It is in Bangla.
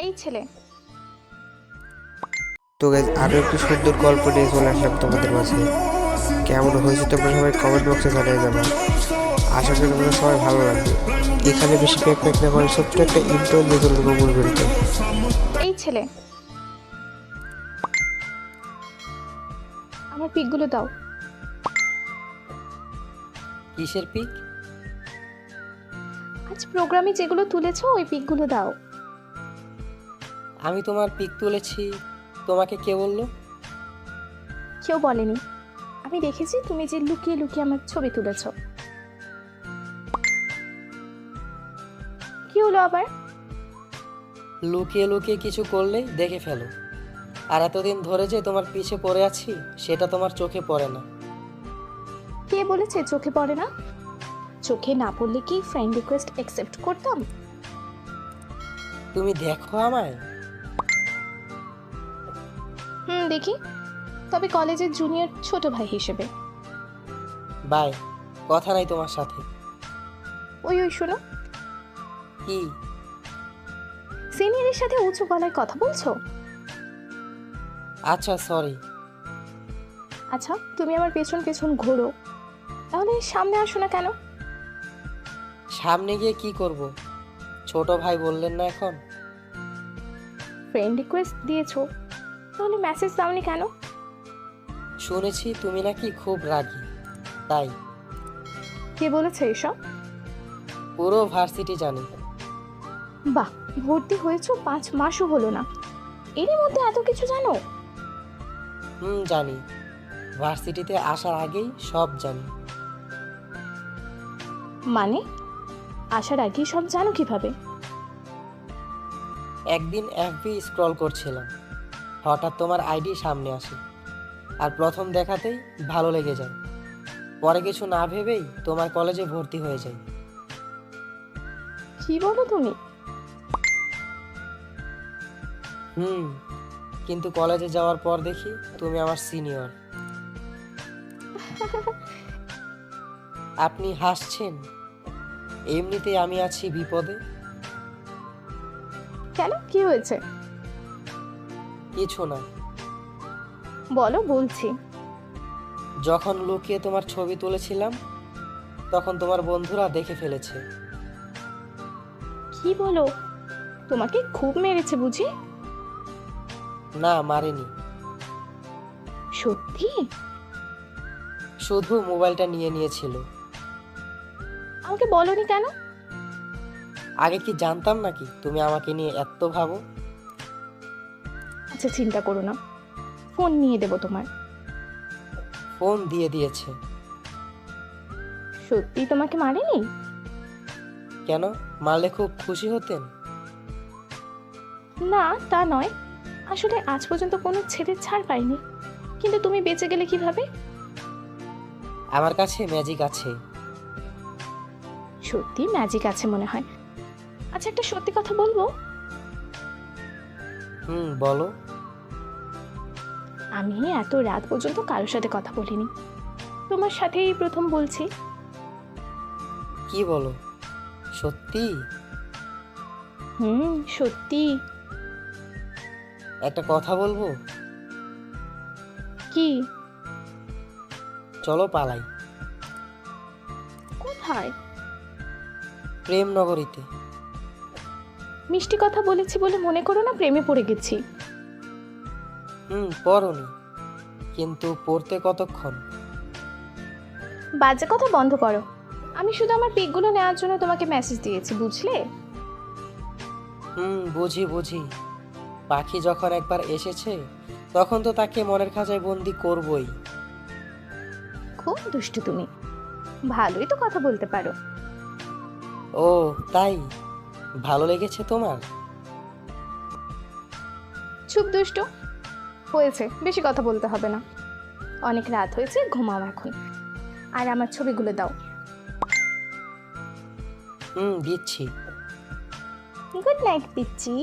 এই ছেলে। তো গাইজ আরও একটি সুন্দর গল্প নিয়ে চলে আসলাম তোমাদের মাঝে। কেমন হয়েছে তোমরা সবাই কমেন্ট বক্সে জানিয়ে যাবে। আশা করি তোমাদের সবাই ভালো লাগবে। এখানে বেশি প্যাক প্যাক না করে ছোট্ট একটা ইন্ট্রো দিয়ে চলে যাবো মূল ভিডিওতে। এই ছেলে, আমার পিকগুলো দাও। কিসের পিক? আজ প্রোগ্রামে যেগুলো তুলেছো ওই পিকগুলো দাও। আমি তোমার পিক তুলেছি, তোমাকে কে বললো? কেউ বলেনি, আমি দেখেছি তুমি যে লুকিয়ে লুকিয়ে আমার ছবি তুলেছো। কি হলো আবার? লুকিয়ে লুকিয়ে কিছু করলেই দেখে ফেলো। আর এতদিন ধরে যে তোমার পিছে পড়ে আছি সেটা তোমার চোখে পড়ে না। কে বলেছে চোখে পড়ে না? চোখে না পড়লে কি ফ্রেন্ড রিকোয়েস্ট অ্যাকসেপ্ট করতাম? তুমি দেখো আমায়? দেখি, তবে কলেজের জুনিয়র ছোট ভাই হিসেবে। বাই, কথা নাই তোমার সাথে। ওই ওই শোনো, কি? সিনিয়রের সাথে উঁচু গলায় কথা বলছো? আচ্ছা সরি। আচ্ছা, তুমি আমার পেছন পেছন ঘোরো, তাহলে সামনে আসো না কেন? সামনে গিয়ে কি করব? ছোট ভাই বললেন না এখন? ফ্রেন্ড রিকোয়েস্ট দিয়েছো, তাহলে মেসেজ দাওনি কেন? শুনেছি তুমি নাকি খুব রাগী, তাই। কে বলেছে এসব? পুরো ভার্সিটি জানি। বাহ, ভর্তি হয়েছো 5 মাসও হলো না, এরই মধ্যে এত কিছু জানো? জানি। ভার্সিটিতে আসার আগেই সব জানি। মানে আসার আগেই সব জানো কিভাবে? একদিন এফবি স্ক্রল করছিলাম, হঠাৎ তোমার আইডি সামনে আসে, আর প্রথম দেখাতেই ভালো লেগে যায়। পরে কিছু না ভেবেই তোমার কলেজে ভর্তি হয়ে যাই। কি বলো তুমি? কিন্তু কলেজে যাওয়ার পর দেখি তুমি আমার সিনিয়র। আপনি হাসছেন? এমনিতেই আমি আছি বিপদে। কেন, কি হয়েছে? কিছু না। বলো, বলছি। যখন লুকিয়ে তোমার ছবি তুলেছিলাম তখন তোমার বন্ধুরা দেখে ফেলেছে। কি বলো? তোমাকে খুব মেরেছে বুঝি? না, মারেনি। সত্যি? শুধু মোবাইলটা নিয়ে নিয়েছিল। আমাকে বলনি কেন? আগে কি জানতাম নাকি তুমি আমাকে নিয়ে এত ভাবো? আচ্ছা, চিন্তা করো না, ফোন নিয়ে দেবো তোমার। ফোন দিয়ে দিয়েছে। সত্যি তোমাকে মারেনি? কেন, মারলে খুব খুশি হতেন? না, তা নয়, আসলে আজ পর্যন্ত কোনো ছেলের ছাড় পাইনি, কিন্তু তুমি বেঁচে গেলে কিভাবে? আমার কাছে ম্যাজিক আছে। সত্যি ম্যাজিক আছে মনে হয়। আচ্ছা, একটা সত্যি কথা বলবো? বলো। আমি এত রাত পর্যন্ত কারোর সাথে কথা বলিনি, তোমার সাথেই প্রথম বলছি। কি বলো? সত্যি? সত্যি। একটা কথা বলবো? কি? চলো পালাই। কোথায়? প্রেম নগরীতে। মিষ্টি কথা বলেছি বলে মনে করো না প্রেমে পড়ে গেছি। পড়নি, কিন্তু পড়তে কতক্ষণ? বাজে কথা বন্ধ করো। আমি শুধু আমার পিকগুলো নেওয়ার জন্য তোমাকে মেসেজ দিয়েছি, বুঝলে? বুঝি বুঝি। পাখি যখন একবার এসেছে তখন তো তাকে মনের খাঁচায় বন্দি করবই। খুব দুষ্টু তুমি, ভালোই তো কথা বলতে পারো। ও তাই? ভালো লেগেছে তোমার? চুপ দুষ্টু, হয়েছে, বেশি কথা বলতে হবে না। অনেক রাত হয়েছে, ঘুমাও এখন। আর আমার ছবিগুলো দাও। দিচ্ছি। গুড নাইট পিচ্চি।